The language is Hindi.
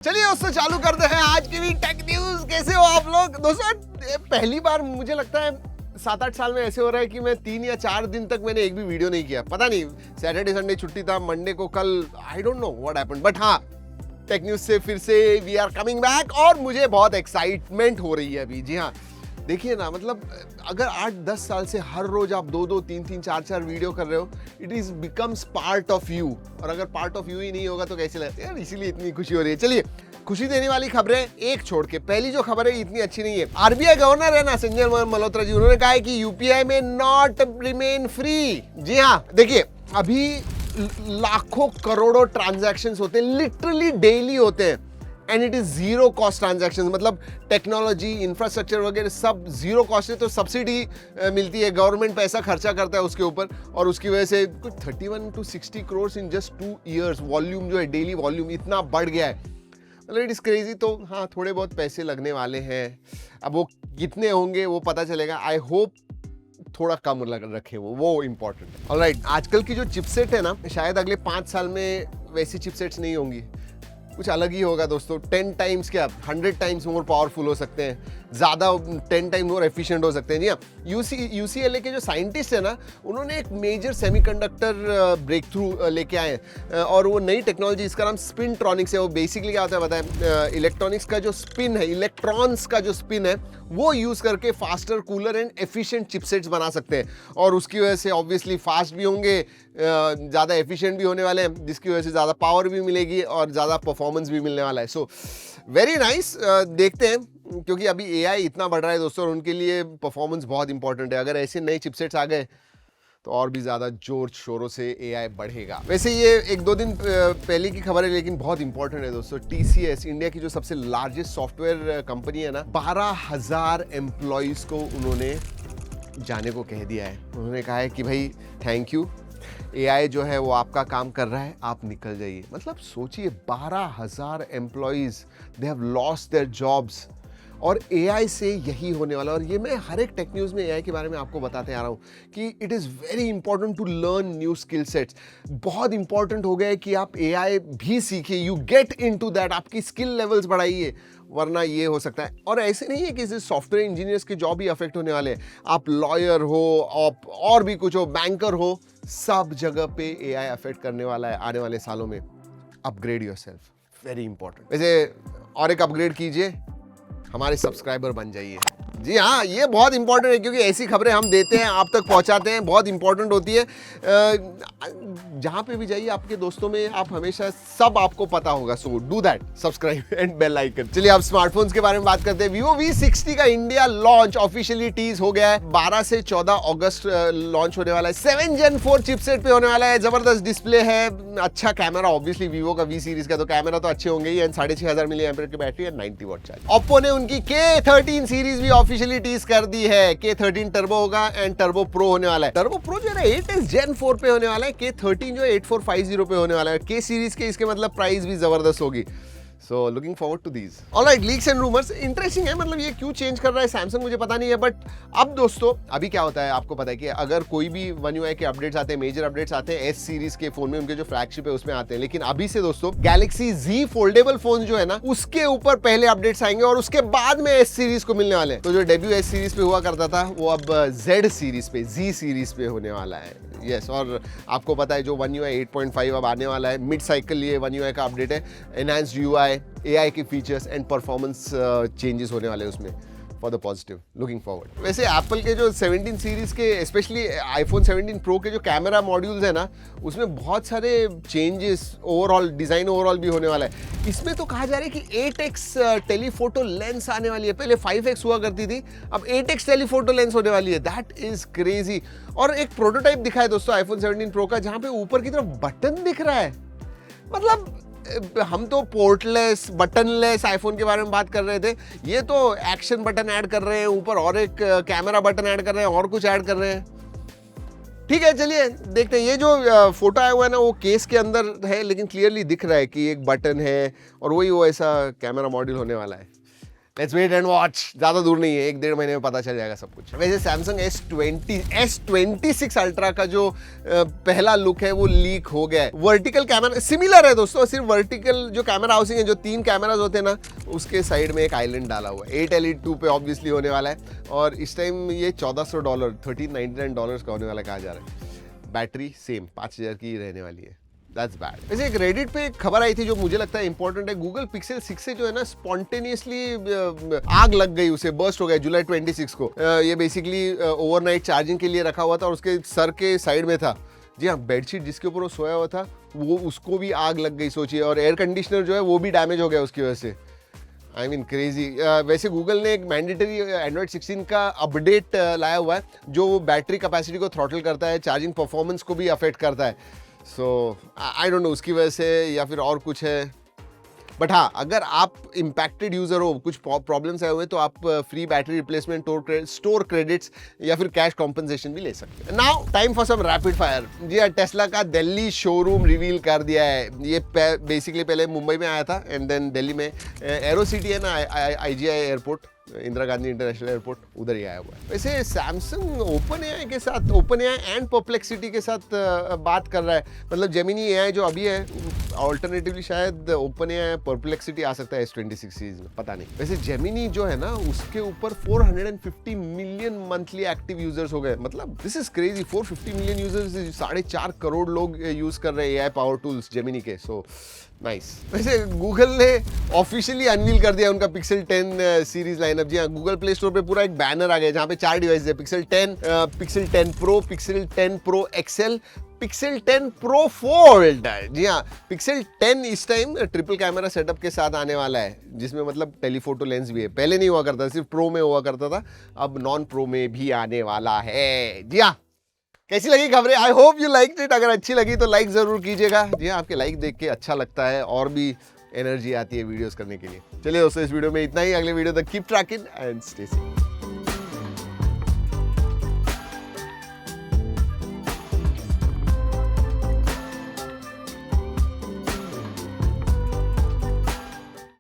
चलिए दोस्तों चालू करते हैं आज की भी टेक न्यूज। कैसे हो आप लोग दोस्तों? पहली बार मुझे लगता है 7-8 साल में ऐसे हो रहा है कि मैं 3 या 4 दिन तक मैंने एक भी वीडियो नहीं किया। पता नहीं, सैटरडे संडे छुट्टी था, मंडे को कल I don't know what happened, but हाँ टेक न्यूज से फिर से वी आर कमिंग बैक और मुझे बहुत एक्साइटमेंट हो रही है अभी। जी हाँ, देखिए ना, मतलब अगर 8-10 साल से हर रोज आप 2-2, 3-3, 4-4 वीडियो कर रहे हो, it is becomes part of you. और अगर पार्ट ऑफ यू ही नहीं होगा तो कैसे लगता है यार, इसीलिए इतनी खुशी हो रही है। चलिए, खुशी देने वाली खबरें एक छोड़ के पहली जो खबर है इतनी अच्छी नहीं है। आरबीआई गवर्नर है ना संजय मल्होत्रा जी, उन्होंने कहा है कि यूपीआई में नॉट रिमेन फ्री। जी हाँ, देखिए अभी लाखों करोड़ों ट्रांजैक्शंस होते हैं, लिटरली डेली होते हैं, and it is zero cost transaction. मतलब टेक्नोलॉजी, इंफ्रास्ट्रक्चर वगैरह सब जीरो कॉस्ट है, तो सब्सिडी मिलती है, गवर्नमेंट पैसा खर्चा करता है उसके ऊपर, और उसकी वजह से कुछ 31 to 60 crore in just 2 years volume जो है, डेली वॉल्यूम इतना बढ़ गया है, मतलब इट इज क्रेजी। तो हाँ, थोड़े बहुत पैसे लगने वाले हैं, अब वो कितने होंगे वो पता चलेगा। आई होप थोड़ा कम रखे वो इंपॉर्टेंट है। ऑलराइट, आजकल की जो चिपसेट है ना, शायद अगले 5 साल में वैसी चिपसेट्स नहीं होंगी, कुछ अलग ही होगा दोस्तों। 10 टाइम्स क्या 100 टाइम्स मोर पावरफुल हो सकते हैं, ज़्यादा 10 टाइम मोर एफिशिएंट हो सकते हैं। जी हाँ, यूसीएलए के जो साइंटिस्ट है ना, उन्होंने एक मेजर सेमीकंडक्टर ब्रेक थ्रू लेके आए हैं, और वो नई टेक्नोलॉजी, इसका नाम स्पिनट्रॉनिक्स है। वो बेसिकली क्या होता है बताएं, इलेक्ट्रॉनिक्स का जो स्पिन है, इलेक्ट्रॉन्स का जो स्पिन है, वो यूज़ करके faster, cooler and efficient chipsets बना सकते हैं, और उसकी वजह से ऑब्वियसली फास्ट भी होंगे, ज़्यादा एफिशिएंट भी होने वाले हैं, जिसकी वजह से ज़्यादा पावर भी मिलेगी और ज़्यादा परफॉर्मेंस भी मिलने वाला है। So very nice. देखते हैं, क्योंकि अभी एआई इतना बढ़ रहा है दोस्तों, और उनके लिए परफॉर्मेंस बहुत इंपॉर्टेंट है। अगर ऐसे नए चिपसेट्स आ गए तो और भी ज़्यादा जोर शोरों से एआई बढ़ेगा। वैसे ये 1-2 दिन पहले की खबर है, लेकिन बहुत इंपॉर्टेंट है दोस्तों। टीसीएस, इंडिया की जो सबसे लार्जेस्ट सॉफ्टवेयर कंपनी है ना, 12,000 एम्प्लॉयज़ को उन्होंने जाने को कह दिया है। उन्होंने कहा है कि भाई थैंक यू, एआई जो है वो आपका काम कर रहा है, आप निकल जाइए। मतलब सोचिए, 12,000 employees they have lost their jobs, और एआई से यही होने वाला। और ये मैं हर एक टेक न्यूज़ में एआई के बारे में आपको बताते आ रहा हूँ कि it is very important to learn new skill sets. बहुत इंपॉर्टेंट हो गया है कि आप एआई भी सीखिए, यू गेट इनटू दैट, आपकी स्किल लेवल्स बढ़ाइए, वरना ये हो सकता है। और ऐसे नहीं है कि इस सॉफ्टवेयर इंजीनियर्स के जॉब ही अफेक्ट होने वाले हैं, आप लॉयर हो, आप और भी कुछ हो, बैंकर हो, सब जगह पे एआई अफेक्ट करने वाला है आने वाले सालों में। Upgrade yourself, very important. वैसे और एक अपग्रेड कीजिए, हमारे सब्सक्राइबर बन जाइए। जी हाँ, ये बहुत इंपॉर्टेंट है, क्योंकि ऐसी खबरें हम देते हैं, आप तक पहुंचाते हैं, बहुत इंपॉर्टेंट होती है। जहाँ पे भी जाइए आपके दोस्तों में, आप हमेशा सब आपको पता होगा। So do that, subscribe and bell icon. चलिए अब स्मार्टफोन्स के बारे में बात करते हैं। Vivo V60 का इंडिया लॉन्च ऑफिशियली टीज हो गया है। 12 से 14 अगस्त लॉन्च होने वाला है। 7 Gen 4 चिपसेट पे होने वाला है। जबरदस्त डिस्प्ले है, अच्छा कैमरा, ऑब्वियसली वीवो का V सीरीज का तो कैमरा तो अच्छे होंगे ही, एंड 6500 mAh की बैटरी है, 90 वॉट चार्ज। ओप्पो ने उनकी K13 सीरीज भी ऑफिशियली टीज कर दी है। K13 टर्बो होगा एंड टर्बो प्रो होने वाला है। टर्बो प्रो जो है 8S Gen 4 पे होने वाला है, K13 जो है 8450 पे होने वाला है। K सीरीज के इसके मतलब प्राइस भी जबरदस्त होगी। So looking forward to these. Alright, leaks and rumors interesting है। मतलब ये क्यों चेंज कर रहा है सैमसंग मुझे पता नहीं है, बट अब दोस्तों अभी क्या होता है आपको पता है कि अगर कोई भी One UI के अपडेट्स आते हैं, मेजर अपडेट्स आते हैं, S सीरीज के फोन में, उनके जो फ्लैगशिप है उसमें आते हैं। लेकिन अभी से दोस्तों Galaxy Z फोल्डेबल फोन जो है ना, उसके ऊपर पहले अपडेट्स आएंगे और उसके बाद में S सीरीज को मिलने वाले हैं। तो जो डेब्यू S सीरीज पे हुआ करता था, वो अब Z सीरीज पे, Z सीरीज पे होने वाला है। यस, और आपको पता है जो One UI 8.5 अब आने वाला है, मिड साइकिल ये One UI का अपडेट है, एनहांस्ड UI, एआई के फीचर्स एंड परफॉर्मेंस चेंजेस होने वाले हैं उसमें, for the positive, looking forward. वैसे एप्पल के जो 17 सीरीज के, स्पेशली आईफोन 17 प्रो के जो कैमरा मॉड्यूल्स है ना, उसमें बहुत सारे चेंजेस, ओवरऑल डिजाइन ओवरऑल भी होने वाला है। इसमें तो कहा जा रहा है कि 8x टेलीफोटो लेंस आने वाली है। पहले 5x हुआ करती थी, अब 8x टेलीफोटो लेंस होने वाली है। That is crazy. और एक प्रोटोटाइप दिखा है दोस्तों आईफोन 17 प्रो का, जहां पे ऊपर की तरफ बटन दिख रहा है। मतलब हम तो पोर्टलेस, बटनलेस आईफोन के बारे में बात कर रहे थे, ये तो एक्शन बटन ऐड कर रहे हैं ऊपर, और एक कैमरा बटन ऐड कर रहे हैं, और कुछ ऐड कर रहे हैं। ठीक है, चलिए देखते हैं। ये जो फोटो आया हुआ है ना, वो केस के अंदर है, लेकिन क्लियरली दिख रहा है कि एक बटन है, और वही वो ऐसा कैमरा मॉड्यूल होने वाला है। लेट्स वेट एंड वॉच, ज्यादा दूर नहीं है, 1-1.5 महीने में पता चल जाएगा सब कुछ। वैसे सैमसंग S26 अल्ट्रा का जो पहला लुक है वो लीक हो गया है। वर्टिकल कैमरा सिमिलर है दोस्तों, सिर्फ वर्टिकल जो कैमरा हाउसिंग है, जो 3 कैमराज होते हैं ना, उसके साइड में एक आइलैंड डाला हुआ है। 8 Elite 2 पे ऑब्वियसली होने वाला है और इस टाइम ये $1400 $1399 का होने वाला कहा जा रहा है। बैटरी सेम 5000 की रहने वाली है। That's bad. वैसे एक रेडिट पे एक खबर आई थी जो मुझे लगता है इंपॉर्टेंट है। गूगल पिक्सल 6 से जो है ना स्पॉन्टेनियसली आग लग गई, उसे बर्स्ट हो गया जुलाई 26 को। ये बेसिकली ओवरनाइट चार्जिंग के लिए रखा हुआ था और उसके सर के साइड में था। जी हाँ, बेडशीट जिसके ऊपर वो सोया हुआ था वो उसको भी आग लग गई, सोचिए। और एयर कंडीशनर जो है वो भी डैमेज हो गया उसकी वजह से। I mean crazy. वैसे गूगल ने एक मैंडेटरी एंड्रॉइड 16 का अपडेट लाया हुआ है जो बैटरी कैपेसिटी को थ्रॉटल करता है, चार्जिंग परफॉर्मेंस को भी अफेक्ट करता है। सो आई डोंट नो उसकी वजह से या फिर और कुछ है, बट हाँ, अगर आप इम्पैक्टेड यूजर हो, कुछ प्रॉब्लम्स आए हुए, तो आप free battery replacement, store credits या फिर कैश कॉम्पनसेशन भी ले सकते हैं। Now time for some rapid fire. जी हाँ, टेस्ला का दिल्ली शोरूम रिवील कर दिया है। ये बेसिकली पहले मुंबई में आया था एंड देन दिल्ली में एरो सिटी है ना, IGI airport, Indira Gandhi international airport, उधर ही आया हुआ है। वैसे सैमसंग ओपन एआई के साथ, ओपन एआई एंड परप्लेक्सिटी के साथ बात कर रहा है। मतलब जेमिनी एआई जो अभी है, ऑल्टरनेटिवली शायद ओपन एआई परप्लेक्सिटी आ सकता है S26 सीरीज में, पता नहीं। वैसे जेमिनी जो है ना, उसके ऊपर 450 मिलियन मंथली एक्टिव यूजर्स हो गए। मतलब this is crazy, 450 million users, 4.5 crore लोग यूज कर रहे हैं एआई पावर टूल्स जेमिनी के। So nice. वैसे गूगल ने ऑफिशियली अनवील कर दिया उनका पिक्सल 10 सीरीज लाइनअप। जी हाँ, गूगल प्ले स्टोर पे पूरा एक बैनर आ गया जहाँ पे 4 डिवाइस है, Pixel 10, Pixel 10 pro, Pixel 10 pro XL, Pixel 10 pro fold. जी हाँ, पिक्सल 10 इस टाइम ट्रिपल कैमरा सेटअप के साथ आने वाला है, जिसमें मतलब टेलीफोटो लेंस भी है। पहले नहीं हुआ करता, सिर्फ प्रो में हुआ करता था, अब नॉन प्रो में भी आने वाला है। जी हाँ, कैसी लगी खबरें? I hope you like it. अगर अच्छी लगी तो लाइक जरूर कीजिएगा। जी हाँ, आपके लाइक देख के अच्छा लगता है और भी एनर्जी आती है वीडियोस करने के लिए। चलिए दोस्तों, इस वीडियो में इतना ही। अगले वीडियो तक keep trekking and stay safe.